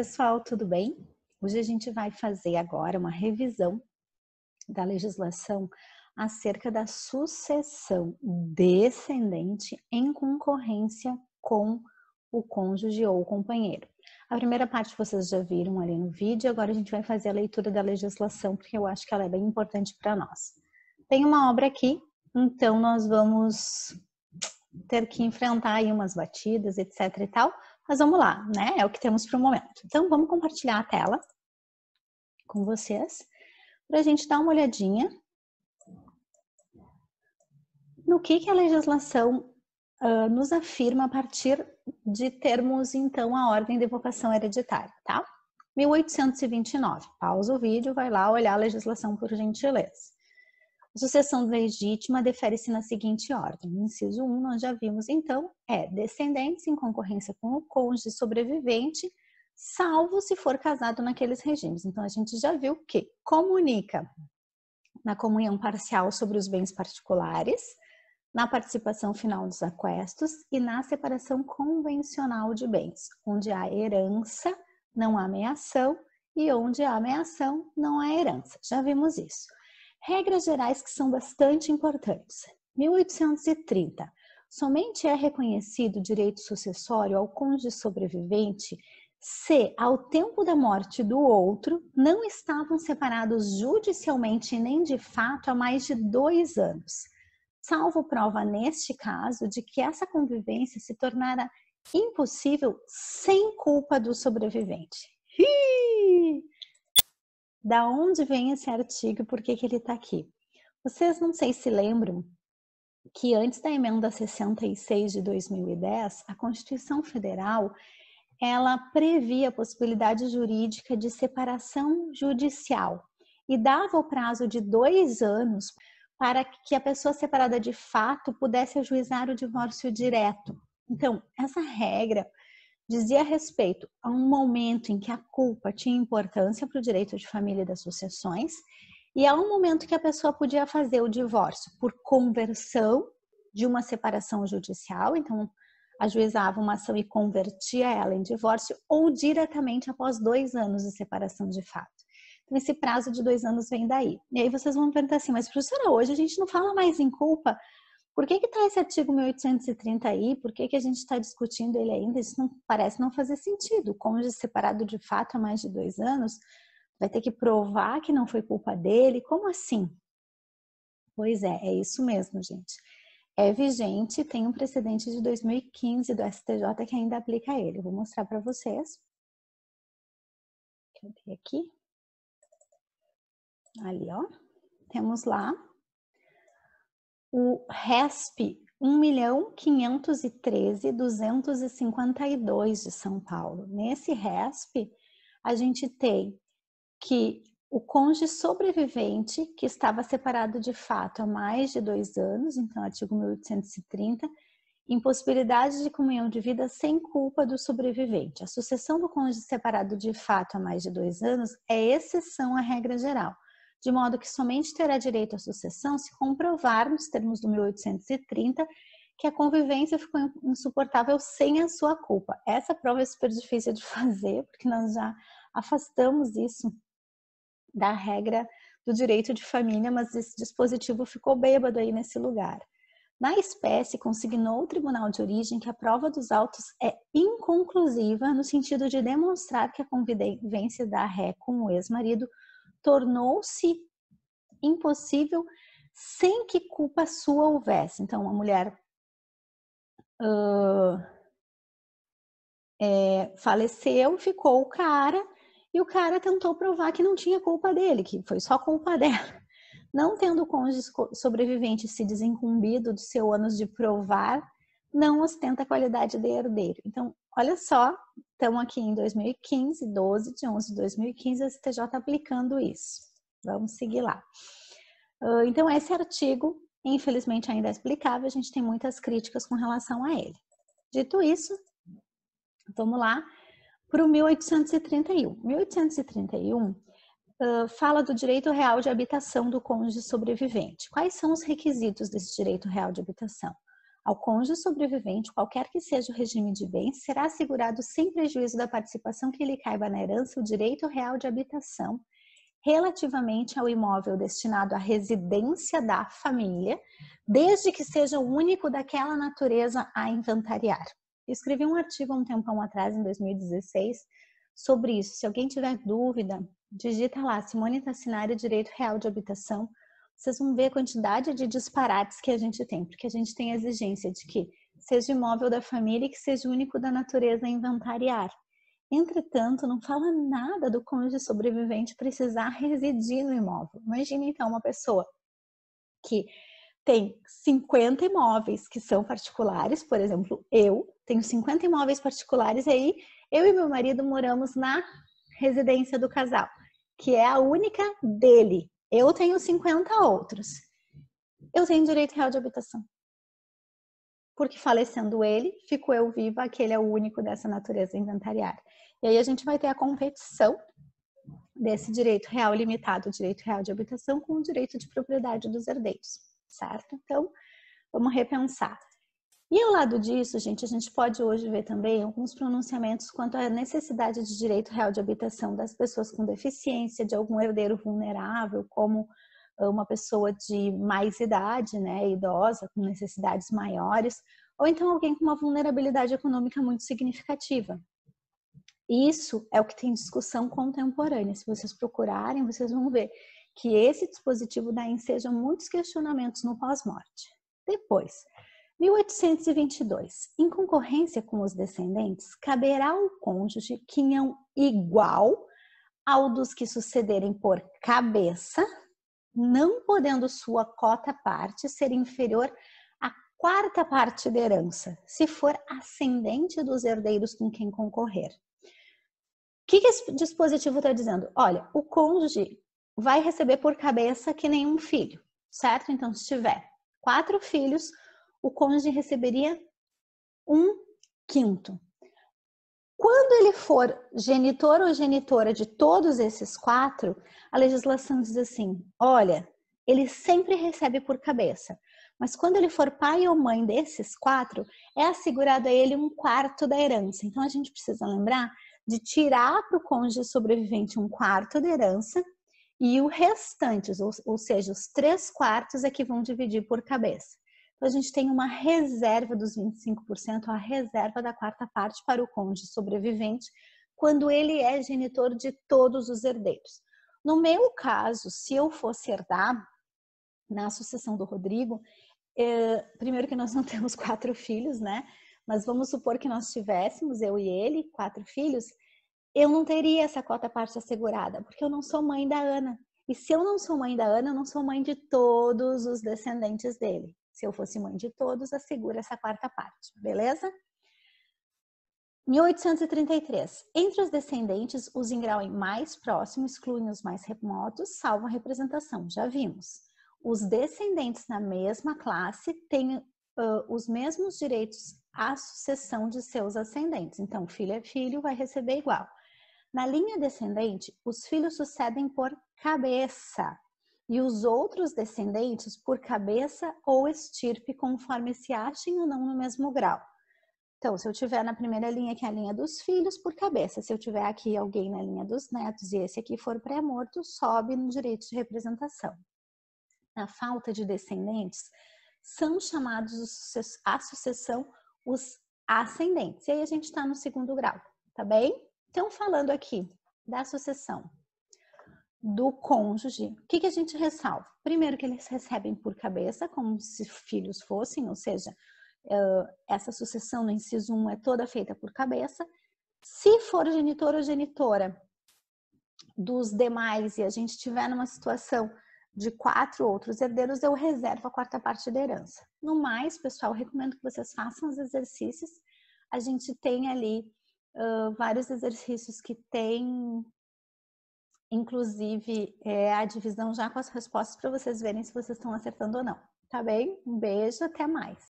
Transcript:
pessoal, tudo bem? Hoje a gente vai fazer agora uma revisão da legislação acerca da sucessão descendente em concorrência com o cônjuge ou o companheiro. A primeira parte vocês já viram ali no vídeo, agora a gente vai fazer a leitura da legislação, porque eu acho que ela é bem importante para nós. Tem uma obra aqui, então nós vamos ter que enfrentar aí umas batidas, etc e tal, mas vamos lá, né? É o que temos para o momento. Então vamos compartilhar a tela com vocês, para a gente dar uma olhadinha no que a legislação nos afirma a partir de termos, então, a ordem de vocação hereditária, tá? 1829. Pausa o vídeo, vai lá olhar a legislação por gentileza. A sucessão legítima defere-se na seguinte ordem. No inciso 1, nós já vimos, então, descendentes em concorrência com o cônjuge sobrevivente, salvo se for casado naqueles regimes. Então, a gente já viu que comunica na comunhão parcial sobre os bens particulares, na participação final dos aquestos e na separação convencional de bens, onde há herança, não há meação, e onde há meação, não há herança. Já vimos isso. Regras gerais que são bastante importantes. 1830. Somente é reconhecido o direito sucessório ao cônjuge sobrevivente se, ao tempo da morte do outro, não estavam separados judicialmente nem de fato há mais de 2 anos, salvo prova neste caso de que essa convivência se tornara impossível sem culpa do sobrevivente. Da onde vem esse artigo e por que ele está aqui? Vocês não sei se lembram que antes da emenda 66 de 2010, a Constituição Federal ela previa a possibilidade jurídica de separação judicial e dava o prazo de 2 anos para que a pessoa separada de fato pudesse ajuizar o divórcio direto. Então, essa regra dizia respeito a um momento em que a culpa tinha importância para o direito de família e das sucessões e a um momento que a pessoa podia fazer o divórcio por conversão de uma separação judicial, então ajuizava uma ação e convertia ela em divórcio ou diretamente após 2 anos de separação de fato. Então esse prazo de 2 anos vem daí. E aí vocês vão perguntar assim, mas professora, hoje a gente não fala mais em culpa, por que está esse artigo 1830 aí? Por que a gente está discutindo ele ainda? Isso não, parece não fazer sentido. O cônjuge separado de fato há mais de 2 anos vai ter que provar que não foi culpa dele? Como assim? Pois é isso mesmo, gente. É vigente, tem um precedente de 2015 do STJ que ainda aplica ele. Eu vou mostrar para vocês. Cadê aqui? Ali, ó. Temos lá o RESP 1.513.252 de São Paulo. Nesse RESP, a gente tem que o cônjuge sobrevivente, que estava separado de fato há mais de 2 anos, então artigo 1830, impossibilidade de comunhão de vida sem culpa do sobrevivente. A sucessão do cônjuge separado de fato há mais de 2 anos é exceção à regra geral, de modo que somente terá direito à sucessão se comprovar, nos termos do 1830, que a convivência ficou insuportável sem a sua culpa. Essa prova é super difícil de fazer, porque nós já afastamos isso da regra do direito de família, mas esse dispositivo ficou bêbado aí nesse lugar. Na espécie, consignou o tribunal de origem que a prova dos autos é inconclusiva no sentido de demonstrar que a convivência da ré com o ex-marido tornou-se impossível sem que culpa sua houvesse. Então, a mulher faleceu, ficou o cara, e o cara tentou provar que não tinha culpa dele, que foi só culpa dela. Não tendo o cônjuge sobrevivente se desincumbido do seu ânus de provar, não ostenta a qualidade de herdeiro. Então, olha só, estamos aqui em 2015, 12 de 11 de 2015, o STJ aplicando isso. Vamos seguir lá. Então, esse artigo, infelizmente, ainda é explicável, a gente tem muitas críticas com relação a ele. Dito isso, vamos lá para o 1831. 1831 fala do direito real de habitação do cônjuge sobrevivente. Quais são os requisitos desse direito real de habitação? Ao cônjuge sobrevivente, qualquer que seja o regime de bens, será assegurado sem prejuízo da participação que lhe caiba na herança o direito real de habitação relativamente ao imóvel destinado à residência da família, desde que seja o único daquela natureza a inventariar. Eu escrevi um artigo há um tempão atrás, em 2016, sobre isso. Se alguém tiver dúvida, digita lá, Simone Tassinari, Direito Real de Habitação. Vocês vão ver a quantidade de disparates que a gente tem, porque a gente tem a exigência de que seja imóvel da família e que seja o único da natureza a inventariar. Entretanto, não fala nada do cônjuge sobrevivente precisar residir no imóvel. Imagina então uma pessoa que tem 50 imóveis que são particulares, por exemplo, eu tenho 50 imóveis particulares e aí eu e meu marido moramos na residência do casal, que é a única dele. Eu tenho 50 outros. Eu tenho direito real de habitação. Porque falecendo ele, fico eu viva, aquele é o único dessa natureza inventariar. E aí a gente vai ter a competição desse direito real limitado, o direito real de habitação, com o direito de propriedade dos herdeiros, certo? Então, vamos repensar. E ao lado disso, gente, a gente pode hoje ver também alguns pronunciamentos quanto à necessidade de direito real de habitação das pessoas com deficiência, de algum herdeiro vulnerável, como uma pessoa de mais idade, né, idosa, com necessidades maiores, ou então alguém com uma vulnerabilidade econômica muito significativa. Isso é o que tem discussão contemporânea. Se vocês procurarem, vocês vão ver que esse dispositivo dá ensejo a muitos questionamentos no pós-morte. Depois, 1822. Em concorrência com os descendentes, caberá ao cônjuge quinhão igual ao dos que sucederem por cabeça, não podendo sua cota parte ser inferior à quarta parte da herança, se for ascendente dos herdeiros com quem concorrer. O que esse dispositivo está dizendo? Olha, o cônjuge vai receber por cabeça que nem um filho, certo? Então, se tiver 4 filhos, o cônjuge receberia 1/5. Quando ele for genitor ou genitora de todos esses 4, a legislação diz assim, olha, ele sempre recebe por cabeça, mas quando ele for pai ou mãe desses 4, é assegurado a ele 1/4 da herança. Então, a gente precisa lembrar de tirar para o cônjuge sobrevivente 1/4 da herança e o restante, ou seja, os 3/4 é que vão dividir por cabeça. Então, a gente tem uma reserva dos 25%, a reserva da quarta parte para o cônjuge sobrevivente, quando ele é genitor de todos os herdeiros. No meu caso, se eu fosse herdar, na sucessão do Rodrigo, primeiro que nós não temos 4 filhos, né? Mas vamos supor que nós tivéssemos, eu e ele, 4 filhos, eu não teria essa cota parte assegurada, porque eu não sou mãe da Ana. E se eu não sou mãe da Ana, eu não sou mãe de todos os descendentes dele. Se eu fosse mãe de todos, assegura essa quarta parte, beleza? 1833. Entre os descendentes, os em grau mais próximo excluem os mais remotos, salvo a representação, já vimos. Os descendentes na mesma classe têm os mesmos direitos à sucessão de seus ascendentes. Então, filho é filho, vai receber igual. Na linha descendente, os filhos sucedem por cabeça e os outros descendentes por cabeça ou estirpe, conforme se achem ou não no mesmo grau. Então, se eu tiver na primeira linha, que é a linha dos filhos, por cabeça. Se eu tiver aqui alguém na linha dos netos e esse aqui for pré-morto, sobe no direito de representação. Na falta de descendentes, são chamados à sucessão os ascendentes. E aí a gente está no segundo grau, tá bem? Então, falando aqui da sucessão do cônjuge, o que a gente ressalva? Primeiro que eles recebem por cabeça, como se filhos fossem, ou seja, essa sucessão no inciso 1 é toda feita por cabeça. Se for genitor ou genitora dos demais e a gente estiver numa situação de 4 outros herdeiros, eu reservo a quarta parte da herança. No mais, pessoal, recomendo que vocês façam os exercícios. A gente tem ali vários exercícios que tem, inclusive, a divisão já com as respostas para vocês verem se vocês estão acertando ou não. Tá bem? Um beijo, até mais.